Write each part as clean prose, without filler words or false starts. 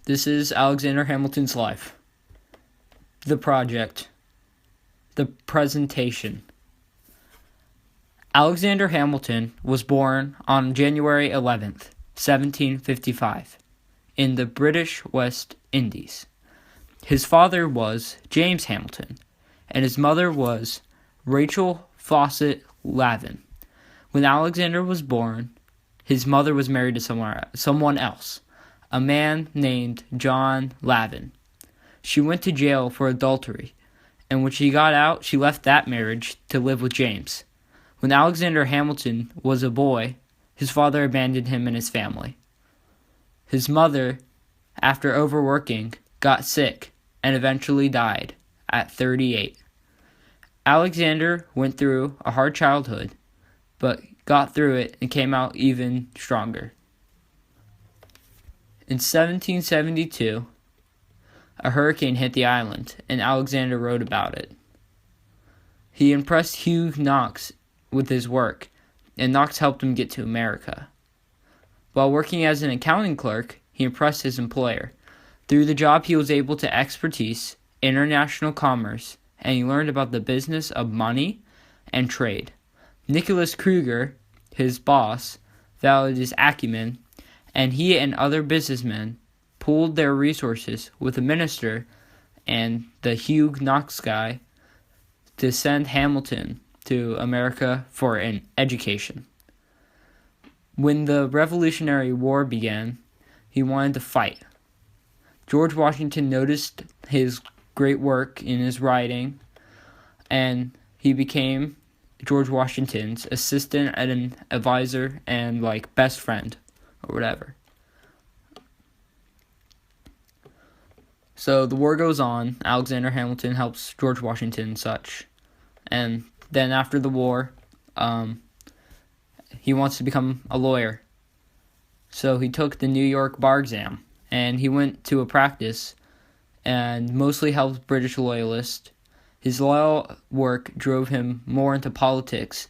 This is Alexander Hamilton's life. The project. The presentation. Alexander Hamilton was born on January 11th, 1755, in the British West Indies. His father was James Hamilton, and his mother was Rachel Fawcett Lavin. When Alexander was born, his mother was married to someone else, a man named John Lavin. She went to jail for adultery, and when she got out, she left that marriage to live with James. When Alexander Hamilton was a boy, his father abandoned him and his family. His mother, after overworking, got sick and eventually died at 38. Alexander went through a hard childhood, but got through it and came out even stronger. In 1772, a hurricane hit the island, and Alexander wrote about it. He impressed Hugh Knox with his work, and Knox helped him get to America. While working as an accounting clerk, he impressed his employer. Through the job, he was able to expertise international commerce, and he learned about the business of money and trade. Nicholas Kruger, his boss, valued his acumen, and he and other businessmen pooled their resources with a minister and the Hugh Knox guy to send Hamilton to America for an education. When the Revolutionary War began, he wanted to fight. George Washington noticed his great work in his writing, and he became George Washington's assistant and an advisor and best friend or whatever. So the war goes on. Alexander Hamilton helps George Washington and such. And then after the war, he wants to become a lawyer. So he took the New York bar exam, and he went to a practice and mostly helped British loyalists. His law work drove him more into politics,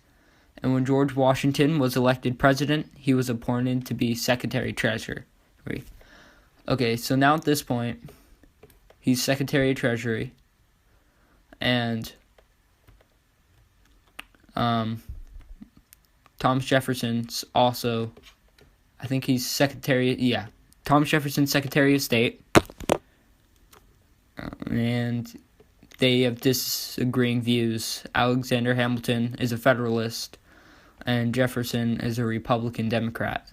and when George Washington was elected president, he was appointed to be Secretary Treasury. Okay, so now at this point, he's Secretary of Treasury, and Thomas Jefferson's also, I think he's Thomas Jefferson's Secretary of State, and they have disagreeing views. Alexander Hamilton is a Federalist, and Jefferson is a Republican Democrat.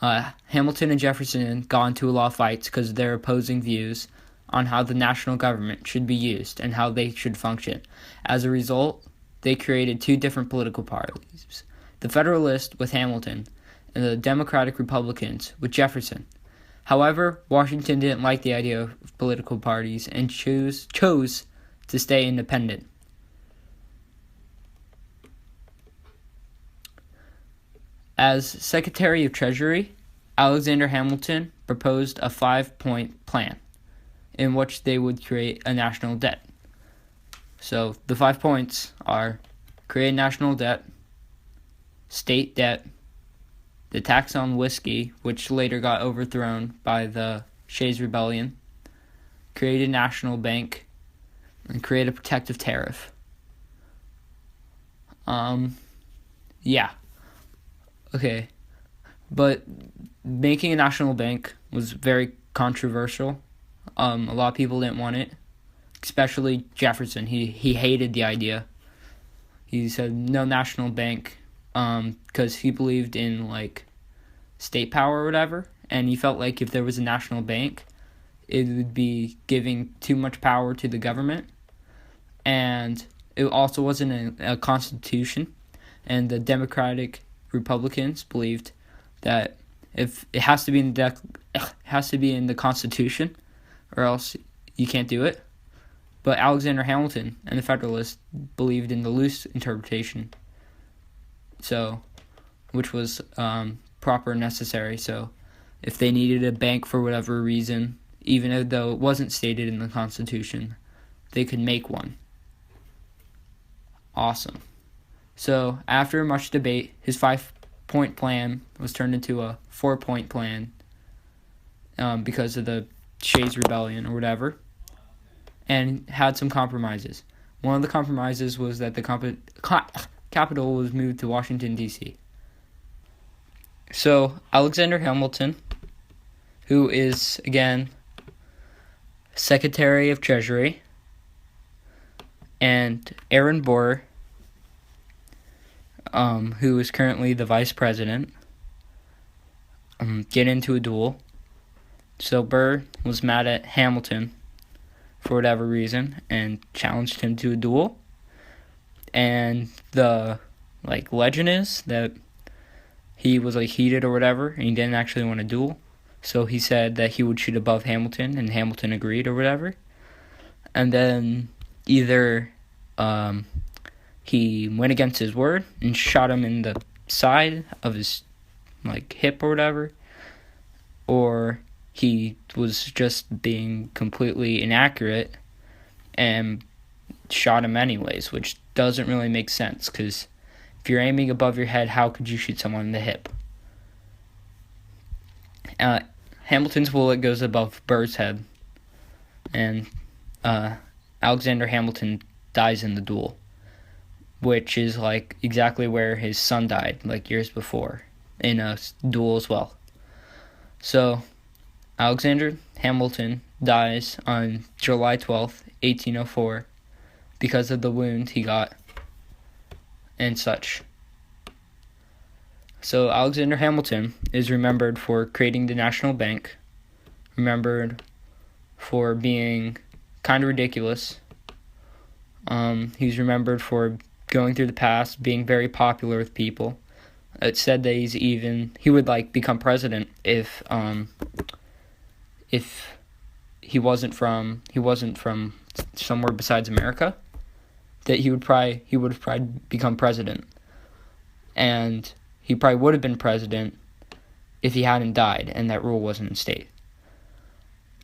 Hamilton and Jefferson got into a lot of fights because of their opposing views on how the national government should be used and how they should function. As a result, they created two different political parties, the Federalists with Hamilton and the Democratic Republicans with Jefferson. However, Washington didn't like the idea of political parties and chose to stay independent. As Secretary of Treasury, Alexander Hamilton proposed a 5-point plan in which they would create a national debt. So the 5 points are create national debt, state debt, the tax on whiskey, which later got overthrown by the Shays Rebellion, create a national bank, and create a protective tariff. Okay. But making a national bank was very controversial. A lot of people didn't want it, especially Jefferson. He hated the idea. He said no national bank because he believed in state power or whatever, and he felt like if there was a national bank, it would be giving too much power to the government, and it also wasn't a constitution, and the Democratic Republicans believed that if it has to be in the Constitution, or else you can't do it. But Alexander Hamilton and the Federalists believed in the loose interpretation, which was proper and necessary. So if they needed a bank for whatever reason, even though it wasn't stated in the Constitution, they could make one. Awesome. So after much debate, his 5-point plan was turned into a 4-point plan, because of the Shays Rebellion or whatever, and had some compromises. One of the compromises was that the capital was moved to Washington, D.C. So Alexander Hamilton, who is, again, Secretary of Treasury, and Aaron Burr, who is currently the Vice President, get into a duel. So Burr was mad at Hamilton for whatever reason and challenged him to a duel. And the legend is that he was heated or whatever, and he didn't actually want to duel. So he said that he would shoot above Hamilton, and Hamilton agreed or whatever. And then either he went against his word and shot him in the side of his hip or whatever, or he was just being completely inaccurate and shot him anyways, which doesn't really make sense, because if you're aiming above your head, how could you shoot someone in the hip? Hamilton's bullet goes above Burr's head, and Alexander Hamilton dies in the duel, which is exactly where his son died years before, in a duel as well. So Alexander Hamilton dies on July 12th, 1804, because of the wound he got and such. So Alexander Hamilton is remembered for creating the National Bank, remembered for being kind of ridiculous. He's remembered for going through the past, being very popular with people. It's said that he would become president if he wasn't from somewhere besides America, that he would have probably become president, and he probably would have been president if he hadn't died and that rule wasn't in state.